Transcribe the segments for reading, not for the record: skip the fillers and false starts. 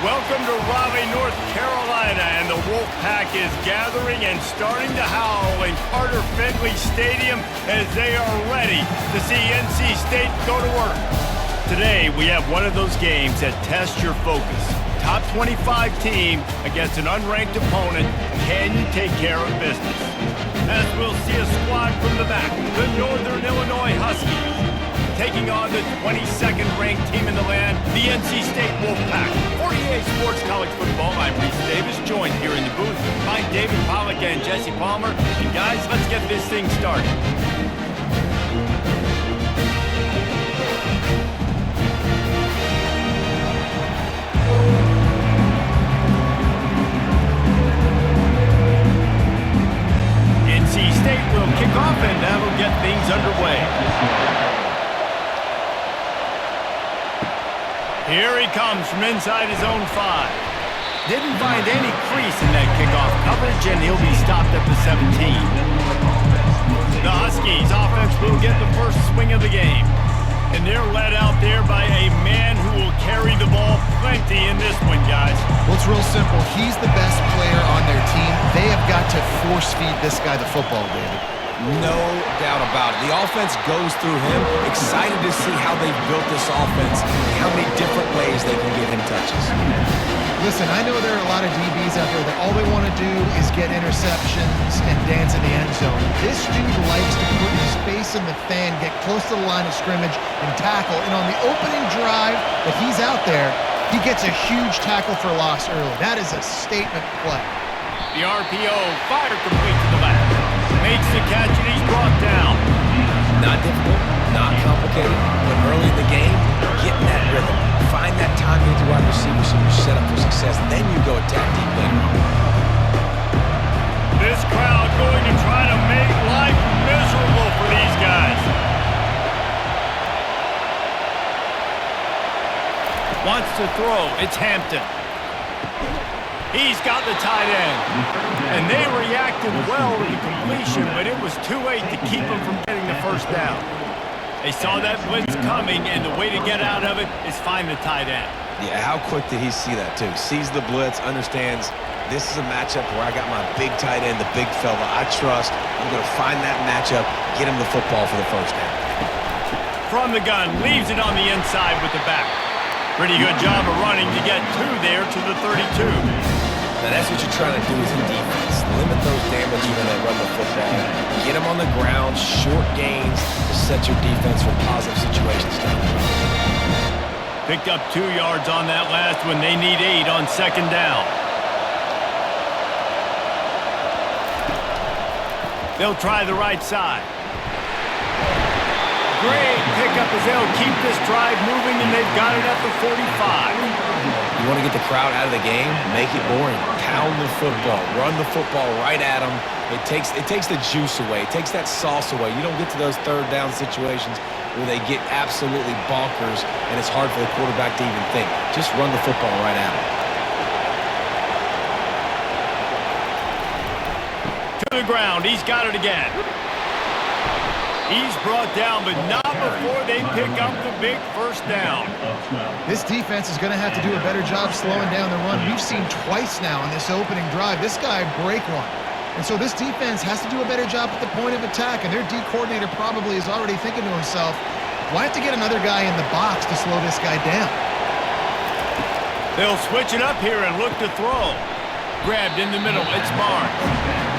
Welcome to Raleigh, North Carolina, and the Wolfpack is gathering and starting to howl in Carter Finley Stadium as they are ready to see NC State go to work. Today, we have one of those games that tests your focus. Top 25 team against an unranked opponent. Can you take care of business? As we'll see a squad from the back, the Northern Illinois Huskies, taking on the 22nd ranked team in the land, the NC State Wolfpack. 48 Sports College Football, I'm Reese Davis, joined here in the booth by David Pollack and Jesse Palmer. And guys, let's get this thing started. NC State will kick off and that'll get things underway. Here he comes from inside his own 5. Didn't find any crease in that kickoff coverage, and he'll be stopped at the 17. The Huskies offense will get the first swing of the game. And they're led out there by a man who will carry the ball plenty in this one, guys. Well, it's real simple. He's the best player on their team. They have got to force feed this guy the football, David. No doubt about it. The offense goes through him. Excited to see how they've built this offense and how many different ways they can get him touches. Listen, I know there are a lot of DBs out there that all they want to do is get interceptions and dance in the end zone. This dude likes to put his face in the fan, get close to the line of scrimmage, and tackle. And on the opening drive that he's out there, he gets a huge tackle for loss early. That is a statement play. The RPO fired complete to the left. Makes the catch and he's brought down. Not difficult, not complicated, but early in the game, getting that rhythm. Find that timing with the wide receiver so you're set up for success. Then you go attack deep later. This crowd going to try to make life miserable for these guys. Wants to throw. It's Hampton. He's got the tight end. And they reacted well to the completion, but it was too late to keep him from getting the first down. They saw that blitz coming, and the way to get out of it is find the tight end. Yeah, how quick did he see that, too? Sees the blitz, understands this is a matchup where I got my big tight end, the big fella I trust. I'm going to find that matchup, get him the football for the first down. From the gun, leaves it on the inside with the back. Pretty good job of running to get 2 there to the 32. Now that's what you're trying to do as a defense. Limit those damages when they run the football. Get them on the ground, short gains to set your defense for positive situations down the road. Picked up 2 yards on that last one. They need 8 on second down. They'll try the right side. Great pickup as they'll keep this drive moving, and they've got it at the 45. You want to get the crowd out of the game? Make it boring. Pound the football. Run the football right at them. It takes the juice away. It takes that sauce away. You don't get to those third down situations where they get absolutely bonkers, and it's hard for the quarterback to even think. Just run the football right at them. To the ground. He's got it again. He's brought down, but not before they pick up the big first down. This defense is going to have to do a better job slowing down the run. We've seen twice now in this opening drive. This guy break one. And so this defense has to do a better job at the point of attack, and their D coordinator probably is already thinking to himself, well, I have to get another guy in the box to slow this guy down. They'll switch it up here and look to throw. Grabbed in the middle. It's Barnes.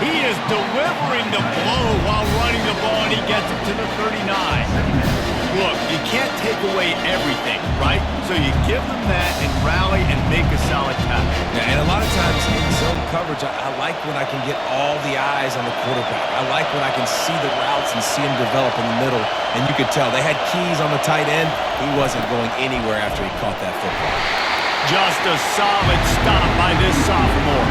He is delivering the blow while running the ball, and he gets it to the 39. Look, you can't take away everything, right? So you give them that and rally and make a solid tackle. Yeah, and a lot of times in zone coverage, I like when I can get all the eyes on the quarterback. I like when I can see the routes and see him develop in the middle. And you could tell they had keys on the tight end. He wasn't going anywhere after he caught that football. Just a solid stop by this sophomore.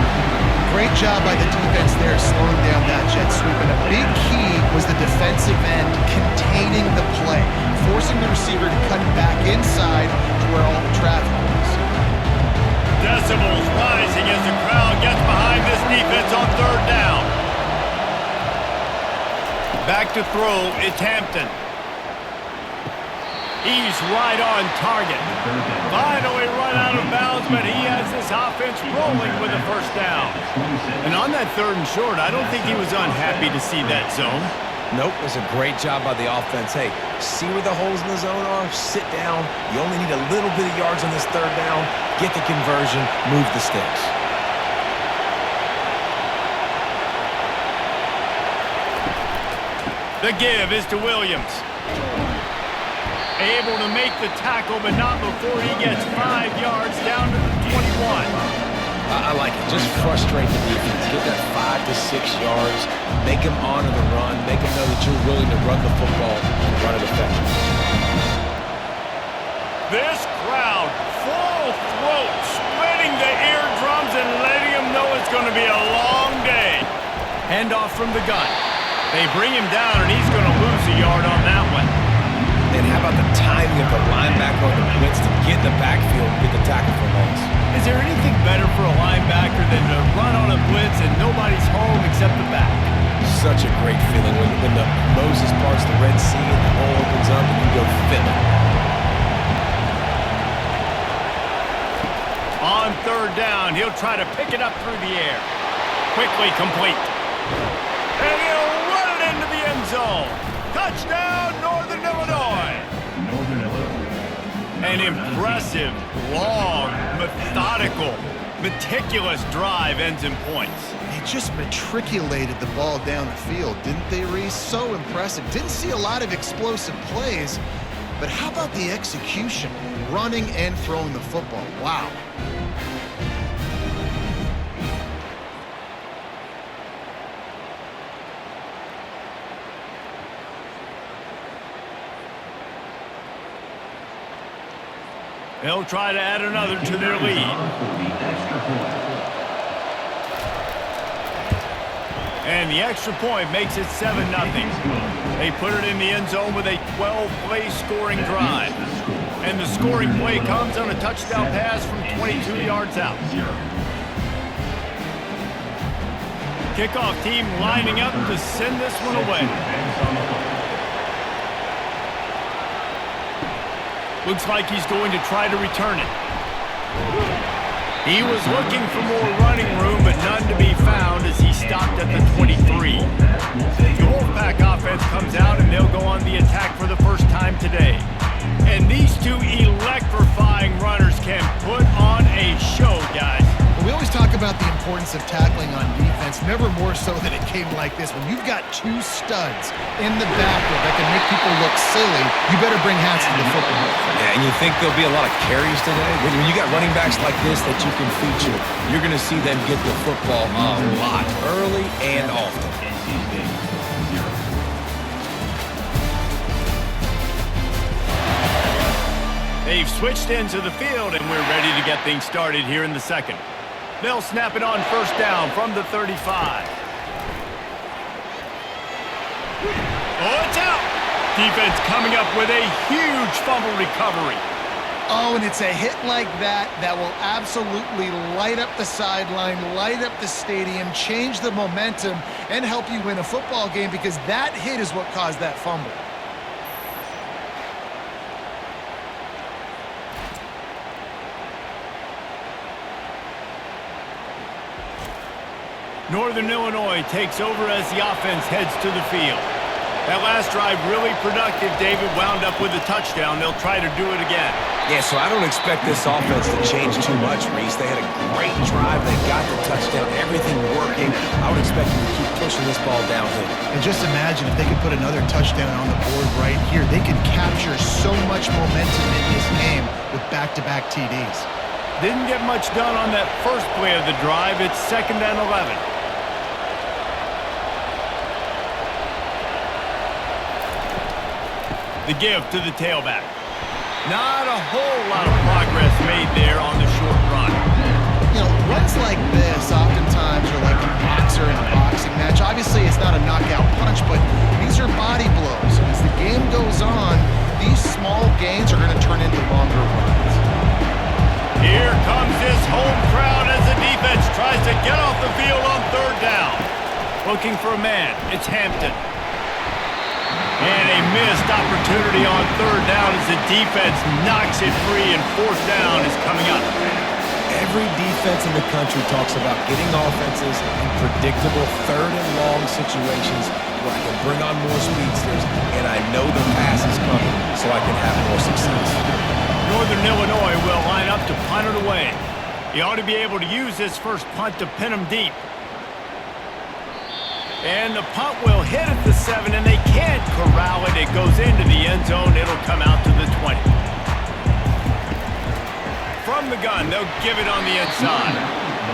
Great job by the defense there, slowing down that jet sweep. And a big key was the defensive end containing the play, forcing the receiver to cut back inside to where all the traffic was. Decibels rising as the crowd gets behind this defense on third down. Back to throw, it's Hampton. He's right on target. Finally run out of bounds, but he has this offense rolling with a first down. And on that 3rd and short, I don't think he was unhappy to see that zone. Nope, it was a great job by the offense. Hey, see where the holes in the zone are? Sit down. You only need a little bit of yards on this 3rd down. Get the conversion, move the sticks. The give is to Williams. Able to make the tackle, but not before he gets 5 yards down to the 21. I like it. Just frustrate the defense. Get that 5 to 6 yards. Make them honor the run. Make them know that you're willing to run the football and run it effectively. This crowd, full throat, splitting the eardrums and letting them know it's going to be a long day. Handoff from the gun. They bring him down, and he's going to lose a yard on that one. And how about the timing of the linebacker on the blitz to get in the backfield and get the tackle for loss? Is there anything better for a linebacker than to run on a blitz and nobody's home except the back? Such a great feeling when the Moses parts the Red Sea and the hole opens up and you go fill it. On 3rd down, he'll try to pick it up through the air. Quickly complete. And he'll run it into the end zone. Touchdown, Northern Illinois. An impressive, long, methodical, meticulous drive ends in points. They just matriculated the ball down the field, didn't they, Reese? So impressive. Didn't see a lot of explosive plays, but how about the execution? Running and throwing the football. Wow. They'll try to add another to their lead. And the extra point makes it 7-0. They put it in the end zone with a 12-play scoring drive. And the scoring play comes on a touchdown pass from 22 yards out. Kickoff team lining up to send this one away. Looks like he's going to try to return it. He was looking for more running room, but none to be found as he stopped at the 23. The Wolfpack offense comes out, and they'll go on the attack for the first time today. And these two electrifying runners can put on a show, guys. We always talk about the importance of tackling on defense, never more so than it came like this. When you've got 2 studs in the backfield that can make people look silly, you better bring hats to the football. Yeah, and you think there'll be a lot of carries today? When you got running backs like this that you can feature, you're going to see them get the football a lot, early and often. They've switched into the field, and we're ready to get things started here in the second. They'll snap it on 1st down from the 35. Oh, it's out! Defense coming up with a huge fumble recovery. Oh, and it's a hit like that that will absolutely light up the sideline, light up the stadium, change the momentum, and help you win a football game, because that hit is what caused that fumble. Northern Illinois takes over as the offense heads to the field. That last drive really productive. David wound up with a touchdown. They'll try to do it again. Yeah, so I don't expect this offense to change too much, Reese. They had a great drive. They got the touchdown. Everything working. I would expect them to keep pushing this ball downhill. And just imagine if they could put another touchdown on the board right here. They could capture so much momentum in this game with back-to-back TDs. Didn't get much done on that first play of the drive. It's 2nd and 11. The give to the tailback. Not a whole lot of progress made there on the short run. You know, runs like this oftentimes are like a boxer in a boxing match. Obviously, it's not a knockout punch, but these are body blows. And as the game goes on, these small gains are going to turn into longer runs. Here comes this home crowd as the defense tries to get off the field on 3rd down. Looking for a man. It's Hampton. And a missed opportunity on third down as the defense knocks it free, and fourth down is coming up. Every defense in the country talks about getting offenses in predictable third and long situations where I can bring on more speedsters and I know the pass is coming so I can have more success. Northern Illinois will line up to punt it away. He ought to be able to use this first punt to pin him deep. And the punt will hit at the 7, and they can't corral it. It goes into the end zone. It'll come out to the 20. From the gun, they'll give it on the inside.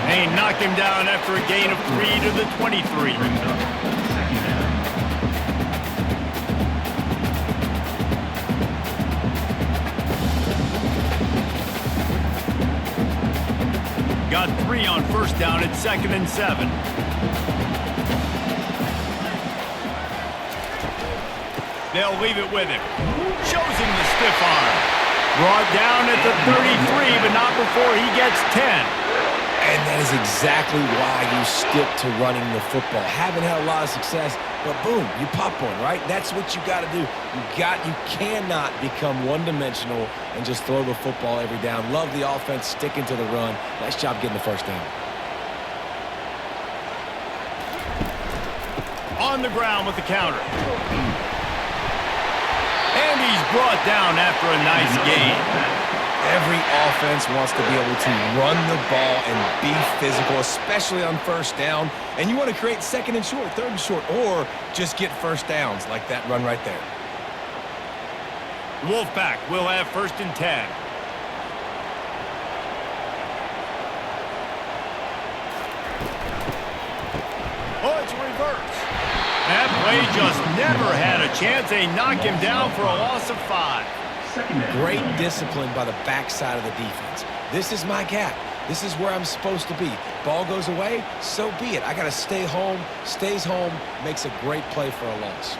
They knock him down after a gain of 3 to the 23. Got 3 on first down at 2nd and 7. They'll leave it with him. Shows him the stiff arm. Brought down at the 33, but not before he gets 10. And that is exactly why you stick to running the football. Haven't had a lot of success, but boom, you pop one, right? That's what you got to do. You cannot become one-dimensional and just throw the football every down. Love the offense, sticking to the run. Nice job getting the first down. On the ground with the counter. And he's brought down after a nice gain. Every offense wants to be able to run the ball and be physical, especially on first down. And you want to create second and short, third and short, or just get first downs like that run right there. Wolfpack will have 1st and 10. Oh, it's reverse. That play just never had a chance. They knock him down for a loss of 5. Great discipline by the backside of the defense. This is my gap. This is where I'm supposed to be. Ball goes away, so be it. I got to stay home. Stays home, makes a great play for a loss.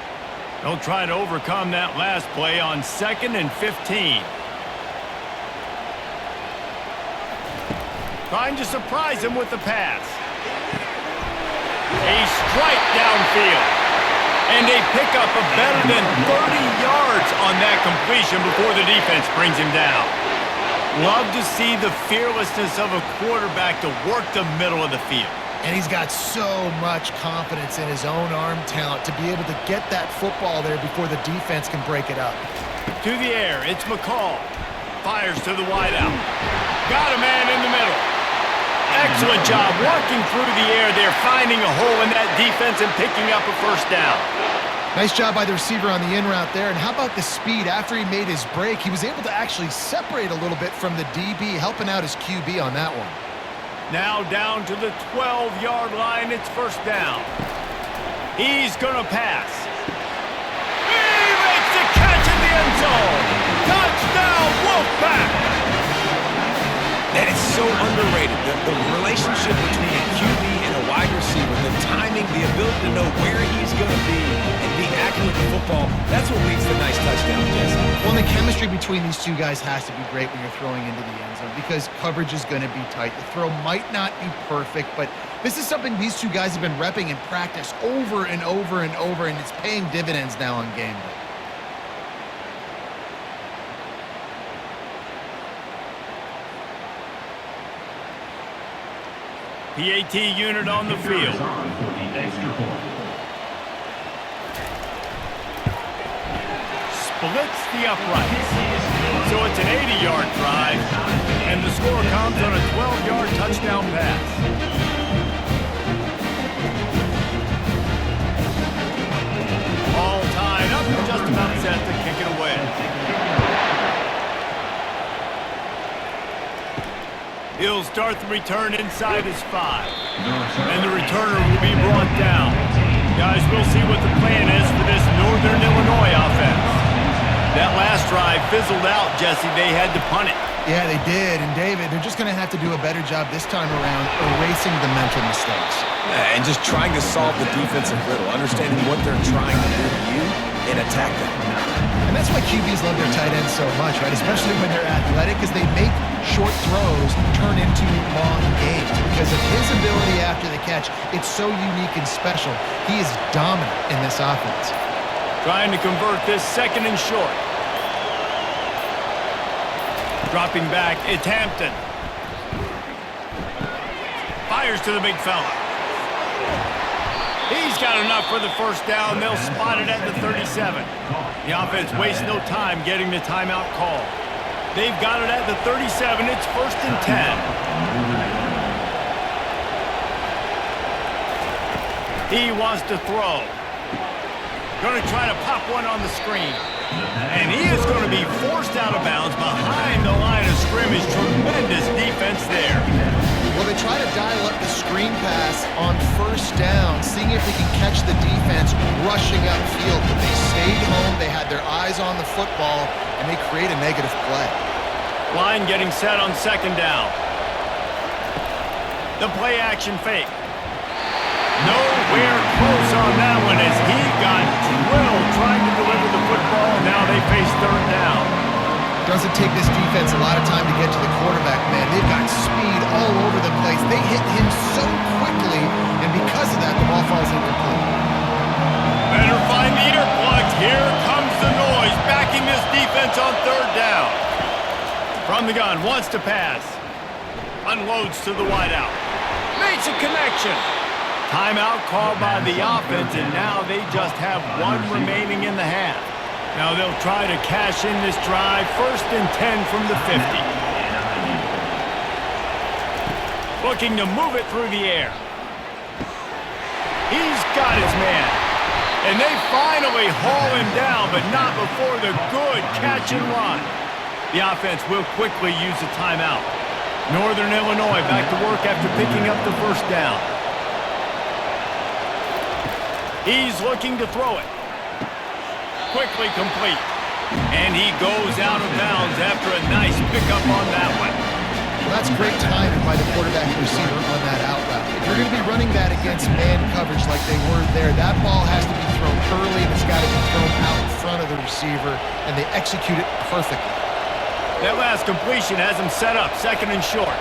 They'll try to overcome that last play on 2nd and 15. Trying to surprise him with the pass. A strike downfield. And they pick up a better than 30 yards on that completion before the defense brings him down. Love to see the fearlessness of a quarterback to work the middle of the field. And he's got so much confidence in his own arm talent to be able to get that football there before the defense can break it up. To the air, it's McCall. Fires to the wideout. Got a man in the middle. Excellent job working through the air there, finding a hole in that defense and picking up a first down. Nice job by the receiver on the in route there. And how about the speed? After he made his break, he was able to actually separate a little bit from the DB, helping out his QB on that one. Now down to the 12-yard line, it's first down. He's going to pass. He makes the catch in the end zone. Touchdown, Wolfpack! And it's so underrated. The relationship between a QB and a wide receiver, the timing, the ability to know where he's going to be and be accurate with the football, that's what leads to nice touchdown, Jesse. Well, the chemistry between these two guys has to be great when you're throwing into the end zone because coverage is going to be tight. The throw might not be perfect, but this is something these two guys have been repping in practice over and over and over, and it's paying dividends now on game day. PAT unit on the field. Splits the uprights. So it's an 80-yard drive, and the score comes on a 12-yard touchdown pass. All tied up and just about set to kick it away. He'll start the return inside his 5. And the returner will be brought down. Guys, we'll see what the plan is for this Northern Illinois offense. That last drive fizzled out, Jesse. They had to punt it. Yeah, they did. And David, they're just going to have to do a better job this time around erasing the mental mistakes. Yeah, and just trying to solve the defensive riddle, understanding what they're trying to do to you and attack them. And that's why QBs love their tight ends so much, right? Especially when they're athletic, because they make short throws turn into long gains. Because of his ability after the catch, it's so unique and special. He is dominant in this offense. Trying to convert this 2nd and short. Dropping back, it's Hampton. Fires to the big fella. He's got enough for the first down. They'll spot it at the 37. The offense wastes no time getting the timeout call. They've got it at the 37. It's 1st and 10. He wants to throw. Going to try to pop one on the screen. And he is going to be forced out of bounds behind the line of scrimmage. Tremendous defense there. Well, they try to dial up the screen pass on 1st down, seeing if they can catch the defense rushing upfield. But they stayed home, they had their eyes on the football, and they create a negative play. Line getting set on 2nd down. The play action fake. Nowhere close on that one as he got drilled trying to deliver the football. Now they face 3rd down. Doesn't take this defense a lot of time to get to the quarterback, man. They've got speed all over the place. They hit him so quickly, and because of that, the ball falls incomplete. Better find the ear plugs. Here comes the noise, backing this defense on 3rd down. From the gun, wants to pass. Unloads to the wideout. Makes a connection. Timeout called by the offense, and now they just have 1 remaining in the half. Now they'll try to cash in this drive. 1st and 10 from the 50. Looking to move it through the air. He's got his man. And they finally haul him down, but not before the good catch and run. The offense will quickly use a timeout. Northern Illinois back to work after picking up the 1st down. He's looking to throw it. Quickly complete. And he goes out of bounds after a nice pickup on that one. Well, that's great timing by the quarterback receiver on that out route. If you're going to be running that against man coverage like they were there, that ball has to be thrown early and it's got to be thrown out in front of the receiver, and they execute it perfectly. That last completion has him set up 2nd and short.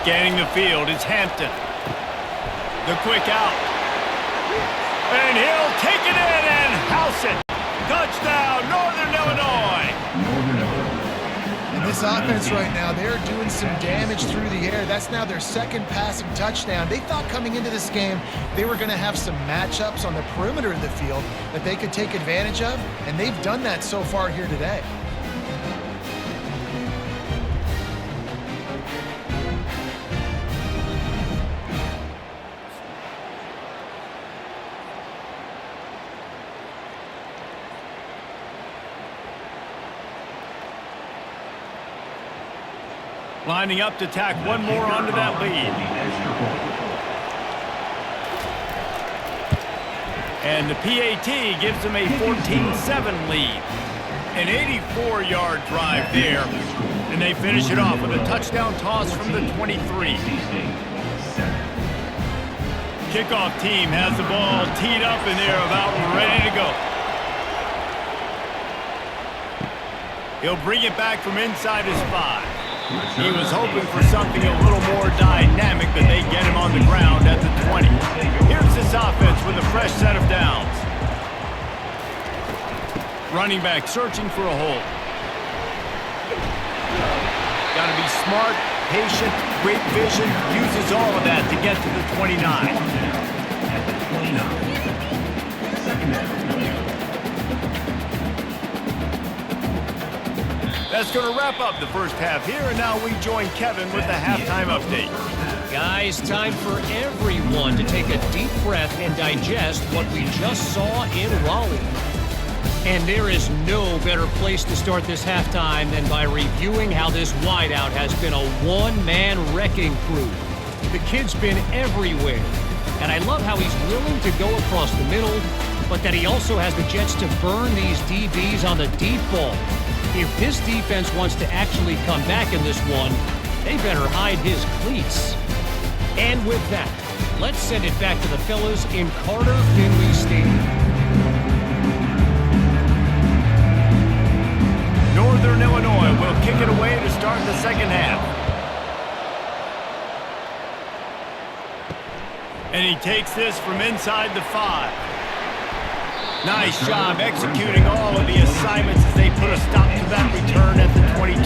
Scanning the field, it's Hampton. The quick out. And he'll take it in and house it. Touchdown, Northern Illinois. And this offense right now, they're doing some damage through the air. That's now their 2nd passing touchdown. They thought coming into this game they were going to have some matchups on the perimeter of the field that they could take advantage of, and they've done that so far here today. Lining up to tack 1 more onto that lead. And the PAT gives them a 14-7 lead. An 84-yard drive there. And they finish it off with a touchdown toss from the 23. Kickoff team has the ball teed up and they're about ready to go. He'll bring it back from inside his 5. He was hoping for something a little more dynamic, but they get him on the ground at the 20. Here's this offense with a fresh set of downs. Running back searching for a hole. Got to be smart, patient, great vision, uses all of that to get to the 29. At the 29. Second down. That's going to wrap up the first half here, and now we join Kevin with the halftime update. Guys, time for everyone to take a deep breath and digest what we just saw in Raleigh. And there is no better place to start this halftime than by reviewing how this wideout has been a one-man wrecking crew. The kid's been everywhere, and I love how he's willing to go across the middle, but that he also has the jets to burn these DBs on the deep ball. If this defense wants to actually come back in this one, they better hide his cleats. And with that, let's send it back to the fellas in Carter Finley Stadium. Northern Illinois will kick it away to start the second half. And he takes this from inside the 5. Nice job executing all of the assignments as they put a stop to that return at the 22.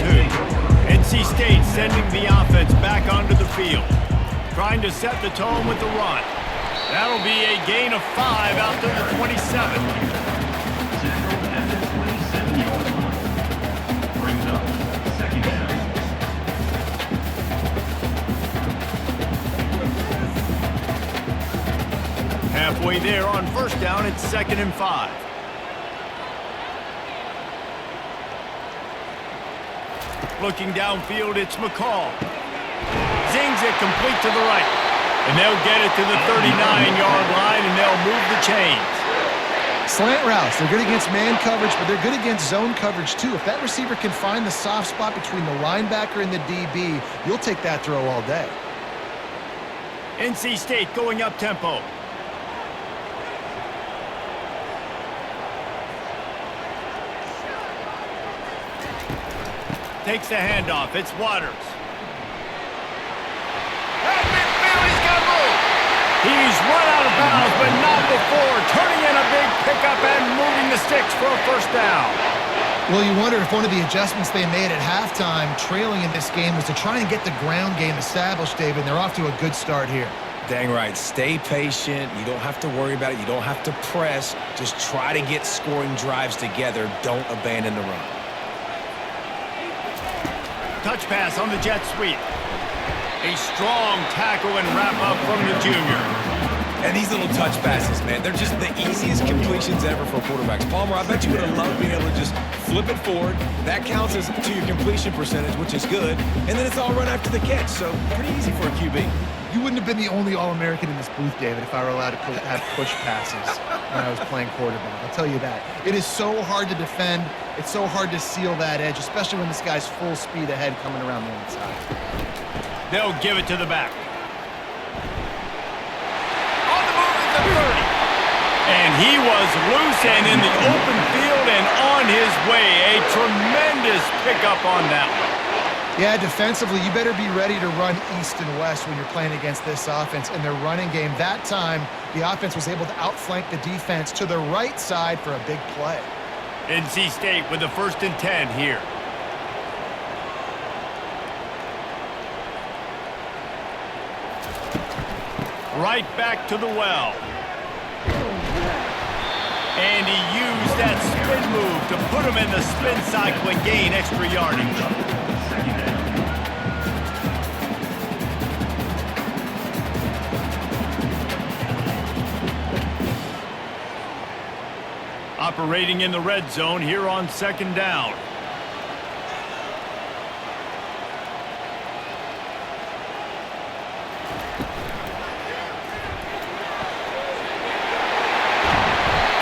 NC State sending the offense back onto the field, trying to set the tone with the run. That'll be a gain of 5 out to the 27. At the 27-yard line. Brings up second down. Halfway there on first down, it's 2nd and 5. Looking downfield, it's McCall. Zings it complete to the right. And they'll get it to the 39-yard line, and they'll move the chains. Slant routes, they're good against man coverage, but they're good against zone coverage too. If that receiver can find the soft spot between the linebacker and the DB, you'll take that throw all day. NC State going up tempo. Takes the handoff. It's Waters. He's got room. He's run out of bounds, but not before. Turning in a big pickup and moving the sticks for a first down. Well, you wonder if one of the adjustments they made at halftime, trailing in this game, was to try and get the ground game established, David. And they're off to a good start here. Dang right. Stay patient. You don't have to worry about it. You don't have to press. Just try to get scoring drives together. Don't abandon the run. Touch pass on the jet sweep. A strong tackle and wrap up from the junior. And these little touch passes, man, they're just the easiest completions ever for quarterbacks. Palmer, I bet you would have loved being able to just flip it forward. That counts as to your completion percentage, which is good. And then it's all run after the catch, so pretty easy for a QB. You wouldn't have been the only All-American in this booth, David, if I were allowed to have push passes when I was playing quarterback. I'll tell you that. It is so hard to defend. It's so hard to seal that edge, especially when this guy's full speed ahead coming around the inside. They'll give it to the back. On the move at the 30. And he was loose and in the open field and on his way. A tremendous pickup on that one. Yeah, defensively, you better be ready to run east and west when you're playing against this offense in their running game. That time, the offense was able to outflank the defense to the right side for a big play. NC State with the 1st and 10 here. Right back to the well. And he used that spin move to put him in the spin cycle and gain extra yardage. Operating in the red zone here on 2nd down.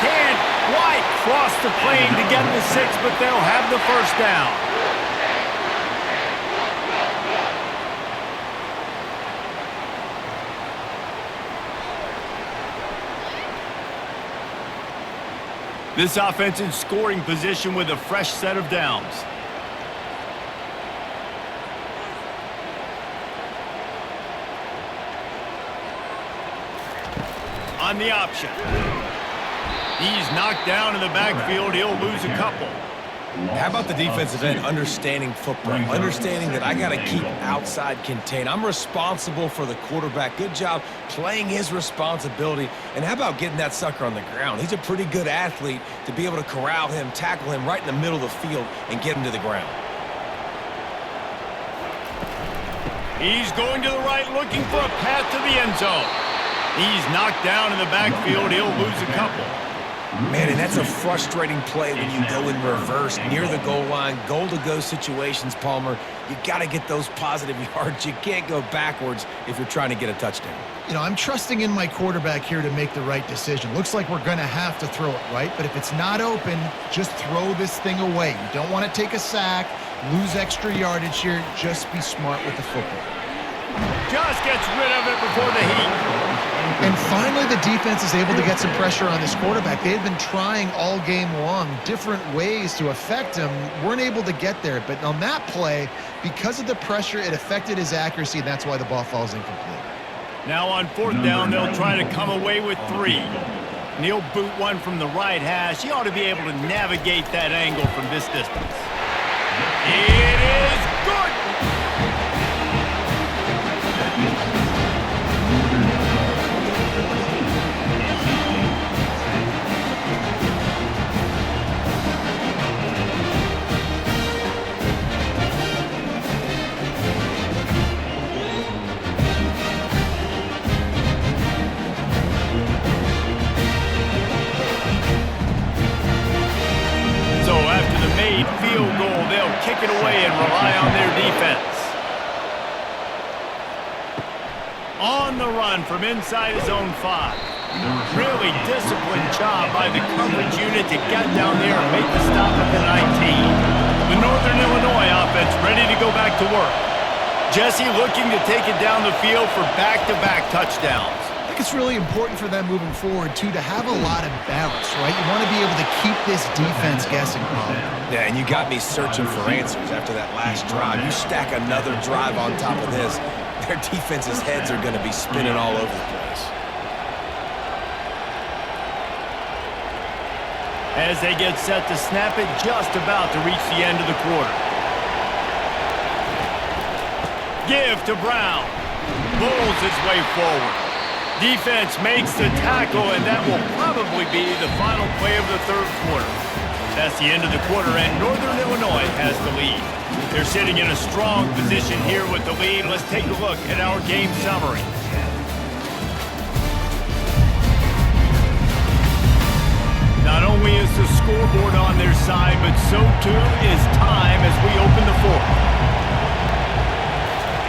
Can't quite cross the plane to get the 6, but they'll have the first down. This offense in scoring position with a fresh set of downs. On the option. He's knocked down in the backfield. He'll lose a couple. How about the defensive end understanding football, understanding that I got to keep outside contained. I'm responsible for the quarterback. Good job playing his responsibility. And how about getting that sucker on the ground? He's a pretty good athlete to be able to corral him, tackle him right in the middle of the field and get him to the ground. He's going to the right, looking for a path to the end zone. He's knocked down in the backfield. He'll lose a couple. Man, and that's a frustrating play when you go in reverse near the goal line, goal-to-go situations, Palmer. You got to get those positive yards. You can't go backwards if you're trying to get a touchdown. You know, I'm trusting in my quarterback here to make the right decision. Looks like we're going to have to throw it, right? But if it's not open, just throw this thing away. You don't want to take a sack, lose extra yardage here. Just be smart with the football. Just gets rid of it before the heat. And finally, the defense is able to get some pressure on this quarterback. They've been trying all game long different ways to affect him. Weren't able to get there. But on that play, because of the pressure, it affected his accuracy, and that's why the ball falls incomplete. Now on 4th down, they'll try to come away with 3. And he'll boot one from the right hash. He ought to be able to navigate that angle from this distance. It is good! Field goal, they'll kick it away and rely on their defense. On the run from inside his own 5. Really disciplined job by the coverage unit to get down there and make the stop at the 19. The Northern Illinois offense ready to go back to work. Jesse looking to take it down the field for back-to-back touchdowns. I think it's really important for them moving forward, too, to have a lot of balance, right? You want to be able to keep this defense guessing, Paul. Yeah, and you got me searching for answers after that last drive. You stack another drive on top of this, their defense's heads are going to be spinning all over the place. As they get set to snap it, just about to reach the end of the quarter. Give to Brown. Bowls his way forward. Defense makes the tackle, and that will probably be the final play of the third quarter. That's the end of the quarter, and Northern Illinois has the lead. They're sitting in a strong position here with the lead. Let's take a look at our game summary. Not only is the scoreboard on their side, but so too is time as we open the fourth.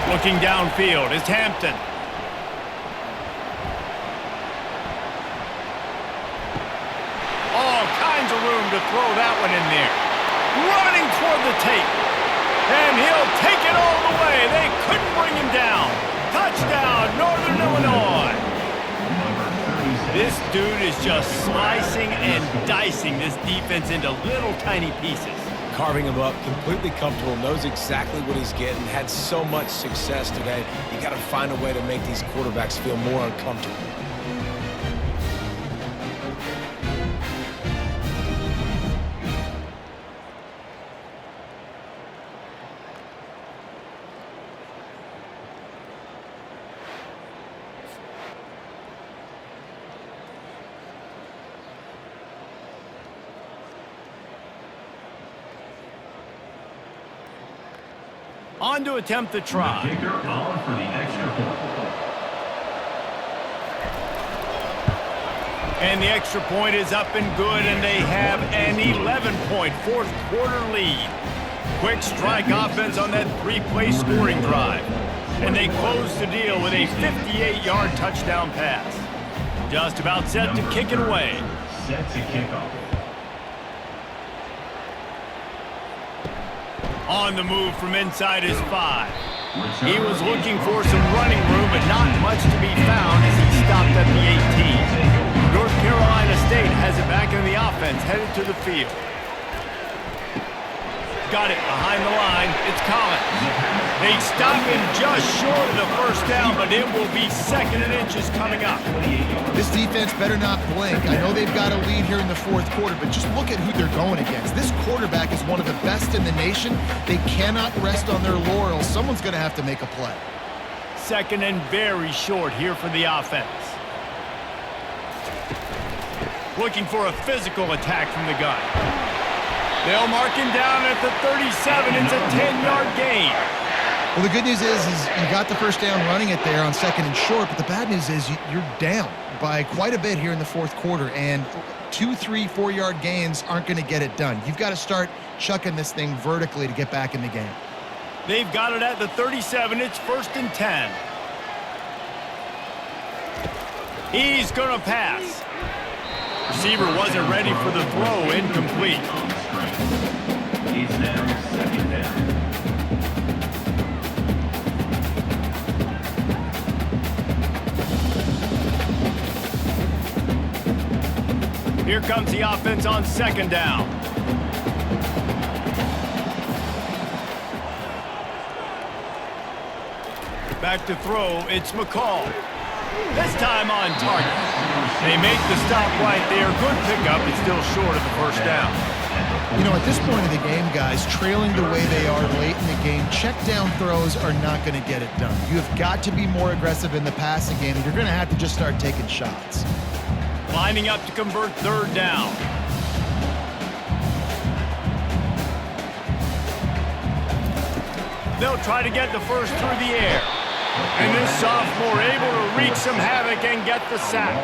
Looking downfield is Hampton. All kinds of room to throw that one in there. Running toward the tape. And he'll take it all the way. They couldn't bring him down. Touchdown, Northern Illinois. This dude is just slicing and dicing this defense into little tiny pieces. Carving him up, completely comfortable, knows exactly what he's getting, had so much success today. You got to find a way to make these quarterbacks feel more uncomfortable. On to attempt the try. The kicker on for the extra point. And the extra point is up and good, and they have an 11-point fourth quarter lead. Quick strike offense on that 3-play scoring drive. And they close the deal with a 58-yard touchdown pass. Just about set to kick it away. Set to kick off. On the move from inside his 5. He was looking for some running room, but not much to be found as he stopped at the 18. North Carolina State has it back in the offense, headed to the field. Got it behind the line. It's Collins. They stop him just short of the first down, but it will be 2nd and inches coming up. This defense better not blink. I know they've got a lead here in the fourth quarter, but just look at who they're going against. This quarterback is one of the best in the nation. They cannot rest on their laurels. Someone's going to have to make a play. 2nd and very short here for the offense. Looking for a physical attack from the gun. They'll mark him down at the 37. It's a 10-yard gain. Well, the good news is you got the first down running it there on 2nd and short, but the bad news is you're down by quite a bit here in the fourth quarter, and 2, 3, 4-yard gains aren't going to get it done. You've got to start chucking this thing vertically to get back in the game. They've got it at the 37. It's 1st and 10. He's going to pass. Receiver wasn't ready for the throw. Incomplete. It's now 2nd down. Here comes the offense on 2nd down. Back to throw, it's McCall. This time on target. They make the stop right there. Good pickup. It's still short of the first down. You know, at this point of the game, guys, trailing the way they are late in the game, check down throws are not going to get it done. You have got to be more aggressive in the passing game, and you're going to have to just start taking shots. Lining up to convert third down. They'll try to get the first through the air. And this sophomore able to wreak some havoc and get the sack.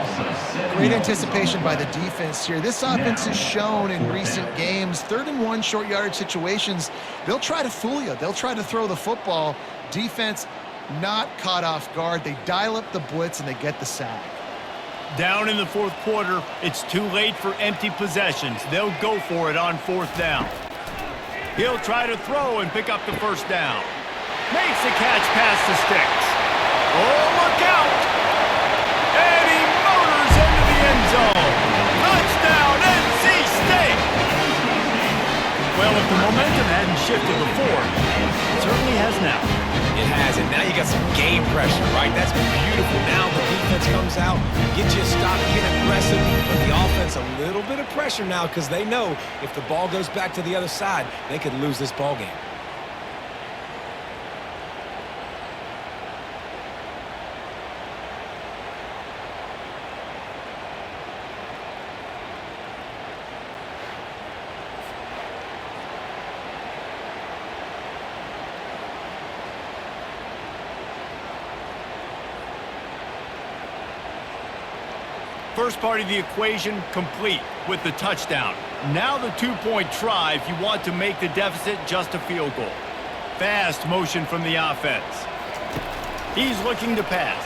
Great anticipation by the defense here. This offense has shown in recent games, 3rd and 1 short yardage situations, they'll try to fool you. They'll try to throw the football. Defense not caught off guard. They dial up the blitz and they get the sack. Down in the 4th quarter, it's too late for empty possessions. They'll go for it on 4th down. He'll try to throw and pick up the first down. Makes the catch past the sticks. Oh, look out! And he motors into the end zone. Touchdown, NC State! Well, if the momentum hadn't shifted before, it certainly has now. It has, and now you got some game pressure, right? That's beautiful. Now the defense comes out, get you a stop, get aggressive, but the offense a little bit of pressure now because they know if the ball goes back to the other side, they could lose this ball game. First part of the equation complete with the touchdown. Now the 2-point try if you want to make the deficit just a field goal. Fast motion from the offense. He's looking to pass.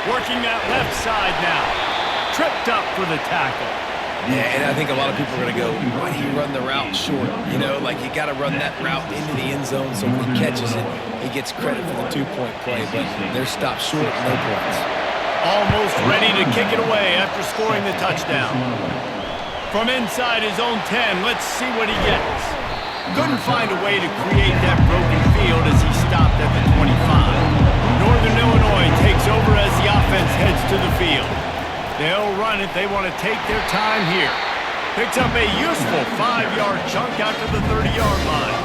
Working that left side now. Tripped up for the tackle. Yeah, and I think a lot of people are going to go, why did he run the route short? You know, like you got to run that route into the end zone so if he catches it, he gets credit for the 2-point play, but they're stopped short, no points. Almost ready to kick it away after scoring the touchdown. From inside his own 10, let's see what he gets. Couldn't find a way to create that broken field as he stopped at the 25. Northern Illinois takes over as the offense heads to the field. They'll run it. They want to take their time here. Picks up a useful 5-yard chunk out to the 30-yard line.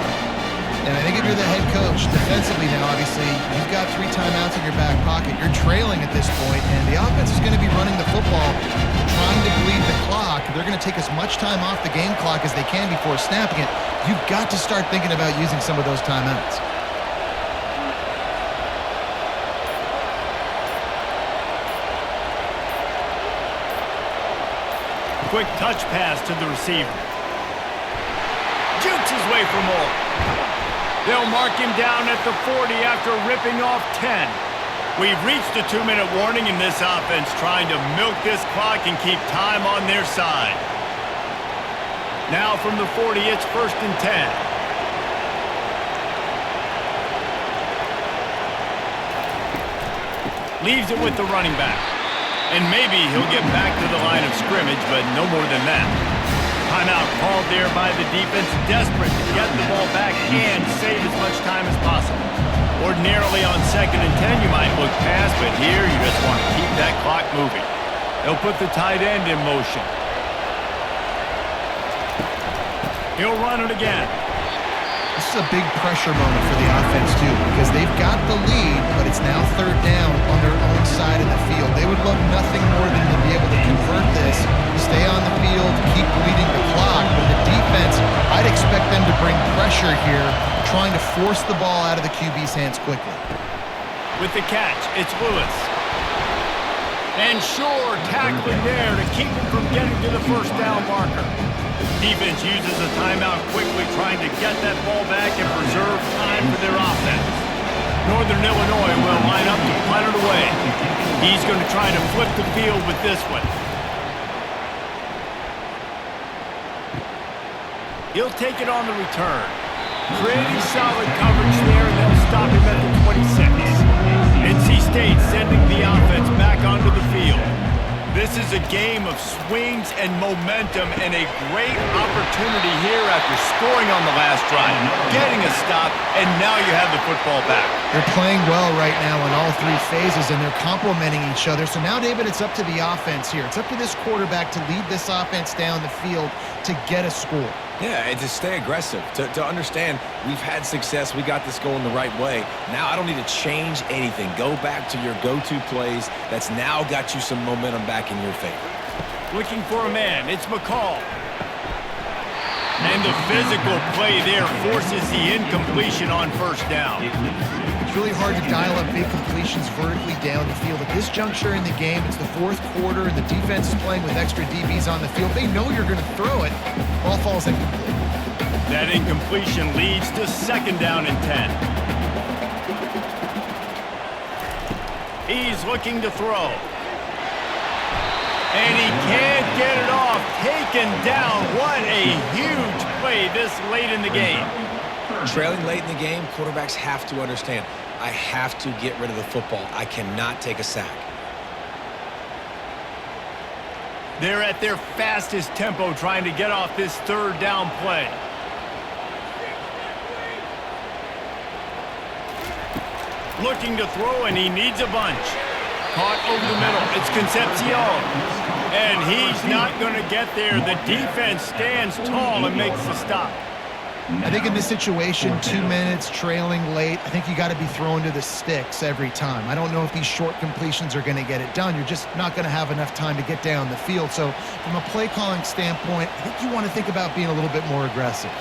And I think if you're the head coach, defensively now, obviously, you've got 3 timeouts in your back pocket. You're trailing at this point, and the offense is going to be running the football, trying to bleed the clock. They're going to take as much time off the game clock as they can before snapping it. You've got to start thinking about using some of those timeouts. Quick touch pass to the receiver. Jukes his way for more. They'll mark him down at the 40 after ripping off 10. We've reached the 2-minute warning in this offense, trying to milk this clock and keep time on their side. Now from the 40, it's 1st and 10. Leaves it with the running back. And maybe he'll get back to the line of scrimmage, but no more than that. Timeout called there by the defense, desperate to get the ball back and save as much time as possible. Ordinarily on 2nd and 10, you might look past, but here you just want to keep that clock moving. They'll put the tight end in motion. He'll run it again. This is a big pressure moment for the offense, too, because they've got the lead, but it's now 3rd down on their own side of the field. They would love nothing more than to be able to convert this, stay on the field, keep bleeding the clock. But the defense, I'd expect them to bring pressure here, trying to force the ball out of the QB's hands quickly. With the catch, it's Lewis. And Shore tackling there to keep him from getting to the 1st down marker. Defense uses a timeout quickly, trying to get that ball back and preserve time for their offense. Northern Illinois will line up to punt it away. He's going to try to flip the field with this one. He'll take it on the return. Pretty solid coverage there, and they'll stop him at the 26. NC State sending the offense back onto the field. This is a game of swings and momentum and a great opportunity here after scoring on the last drive, getting a stop, and now you have the football back. They're playing well right now in all three phases, and they're complementing each other. So now, David, it's up to the offense here. It's up to this quarterback to lead this offense down the field to get a score. Yeah, and to stay aggressive, to understand we've had success, we got this going the right way. Now I don't need to change anything. Go back to your go-to plays. That's now got you some momentum back in your favor. Looking for a man, it's McCall. And the physical play there forces the incompletion on first down. It's really hard to dial up big completions vertically down the field. At this juncture in the game, it's the fourth quarter, and the defense is playing with extra DBs on the field. They know you're going to throw it. Ball falls incomplete. That incompletion leads to second down and 10. He's looking to throw. And he can't get it off. Taken down. What a huge play this late in the game. Trailing late in the game, quarterbacks have to understand, I have to get rid of the football. I cannot take a sack. They're at their fastest tempo trying to get off this third down play. Looking to throw, and he needs a bunch. Caught over the middle. It's Concepcion. And he's not going to get there. The defense stands tall and makes the stop. I think in this situation, 2 minutes, trailing late, I think you got to be throwing to the sticks every time. I don't know if these short completions are going to get it done. You're just not going to have enough time to get down the field. So from a play calling standpoint, I think you want to think about being a little bit more aggressive.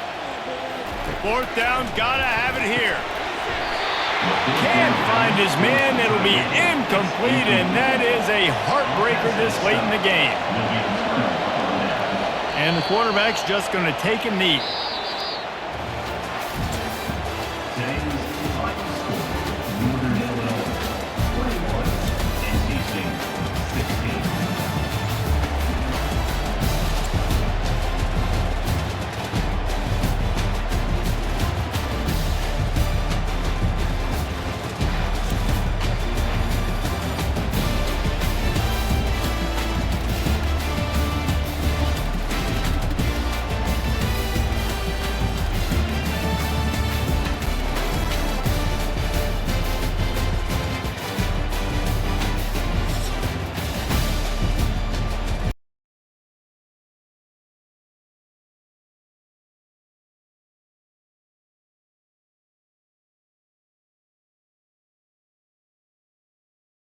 Fourth down's got to have it here. Can't find his man. It'll be incomplete, and that is a heartbreaker this late in the game. And the quarterback's just going to take a knee.